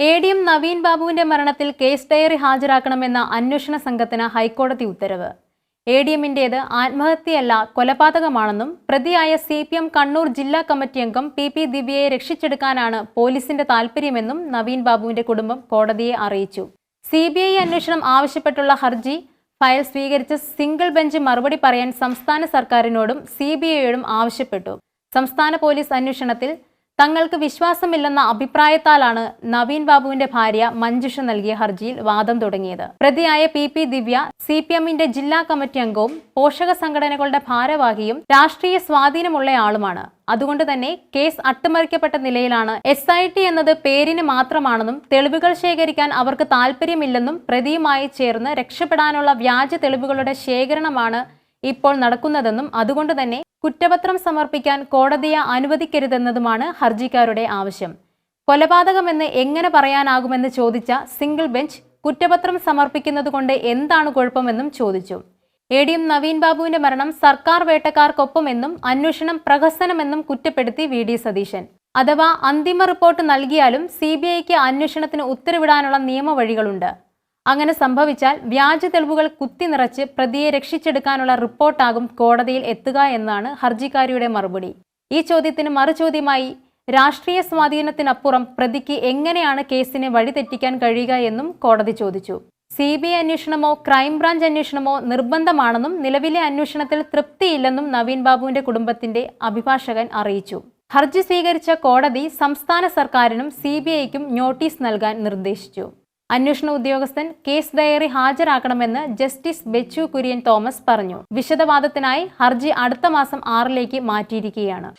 എ.ഡി.എം. നവീൻ ബാബുവിന്റെ മരണത്തിൽ case diary ഹാജരാക്കണമെന്ന അന്വേഷണ സംഘത്തിന് ഹൈക്കോടതി ഉത്തരവ്. എ.ഡി.എമ്മിന്റേത് ആത്മഹത്യയല്ല, കൊലപാതകമാണെന്നും പ്രതിയായ CPM കണ്ണൂർ ജില്ലാ കമ്മിറ്റി അംഗം പി ദിവ്യയെ രക്ഷിച്ചെടുക്കാനാണ് പോലീസിന്റെ താൽപര്യമെന്നും നവീൻ ബാബുവിന്റെ കുടുംബം കോടതിയെ അറിയിച്ചു. CBI അന്വേഷണം ആവശ്യപ്പെട്ടുള്ള ഹർജി ഫയൽ സ്വീകരിച്ച് സിംഗിൾ ബെഞ്ച് മറുപടി പറയാൻ സംസ്ഥാന സർക്കാരിനോടും CBIയോടും ആവശ്യപ്പെട്ടു. സംസ്ഥാന പോലീസ് അന്വേഷണത്തിൽ തങ്ങൾക്ക് വിശ്വാസമില്ലെന്ന അഭിപ്രായത്താലാണ് നവീൻ ബാബുവിന്റെ ഭാര്യ മഞ്ജുഷ നൽകിയ ഹർജിയിൽ വാദം തുടങ്ങിയത്. പ്രതിയായ പി ദിവ്യ CPMന്റെ ജില്ലാ കമ്മിറ്റി അംഗവും പോഷക സംഘടനകളുടെ ഭാരവാഹിയും രാഷ്ട്രീയ സ്വാധീനമുള്ളയാളുമാണ്. അതുകൊണ്ട് തന്നെ കേസ് അട്ടിമറിക്കപ്പെട്ട നിലയിലാണ്. SIT എന്നത് പേരിന് മാത്രമാണെന്നും തെളിവുകൾ ശേഖരിക്കാൻ അവർക്ക് താല്പര്യമില്ലെന്നും പ്രതിയുമായി ചേർന്ന് രക്ഷപ്പെടാനുള്ള വ്യാജ തെളിവുകളുടെ ശേഖരണമാണ് ഇപ്പോൾ നടക്കുന്നതെന്നും അതുകൊണ്ട് തന്നെ കുറ്റപത്രം സമർപ്പിക്കാൻ കോടതിയെ അനുവദിക്കരുതെന്നതുമാണ് ഹർജിക്കാരുടെ ആവശ്യം. കൊലപാതകമെന്ന് എങ്ങനെ പറയാനാകുമെന്ന് ചോദിച്ച സിംഗിൾ ബെഞ്ച് കുറ്റപത്രം സമർപ്പിക്കുന്നതുകൊണ്ട് എന്താണ് കുഴപ്പമെന്നും ചോദിച്ചു. എ.ഡി.എം. നവീൻ ബാബുവിന്റെ മരണം സർക്കാർ വേട്ടക്കാർക്കൊപ്പമെന്നും അന്വേഷണം പ്രഹസനമെന്നും കുറ്റപ്പെടുത്തി VD സതീശൻ. അഥവാ അന്തിമ റിപ്പോർട്ട് നൽകിയാലും CBIക്ക് അന്വേഷണത്തിന് ഉത്തരവിടാനുള്ള നിയമവഴികളുണ്ട്. അങ്ങനെ സംഭവിച്ചാൽ വ്യാജ തെളിവുകൾ കുത്തിനിറച്ച് പ്രതിയെ രക്ഷിച്ചെടുക്കാനുള്ള റിപ്പോർട്ടാകും കോടതിയിൽ എത്തുക എന്നാണ് ഹർജിക്കാരിയുടെ മറുപടി. ഈ ചോദ്യത്തിന് മറുചോദ്യമായി രാഷ്ട്രീയ സ്വാധീനത്തിനപ്പുറം പ്രതിക്ക് എങ്ങനെയാണ് കേസിനെ വഴിതെറ്റിക്കാൻ കഴിയുക എന്നും കോടതി ചോദിച്ചു. CBI അന്വേഷണമോ ക്രൈംബ്രാഞ്ച് അന്വേഷണമോ നിർബന്ധമാണെന്നും നിലവിലെ അന്വേഷണത്തിൽ തൃപ്തിയില്ലെന്നും നവീൻ ബാബുവിന്റെ കുടുംബത്തിന്റെ അഭിഭാഷകൻ അറിയിച്ചു. ഹർജി സ്വീകരിച്ച കോടതി സംസ്ഥാന സർക്കാരിനും CBIക്കും നോട്ടീസ് നൽകാൻ നിർദ്ദേശിച്ചു. അന്വേഷണ ഉദ്യോഗസ്ഥൻ കേസ് ഡയറി ഹാജരാക്കണമെന്ന് ജസ്റ്റിസ് ബെച്ചു കുര്യൻ തോമസ് പറഞ്ഞു. വിശദവാദത്തിനായി ഹർജി അടുത്ത മാസം 6 മാറ്റിയിരിക്കുകയാണ്.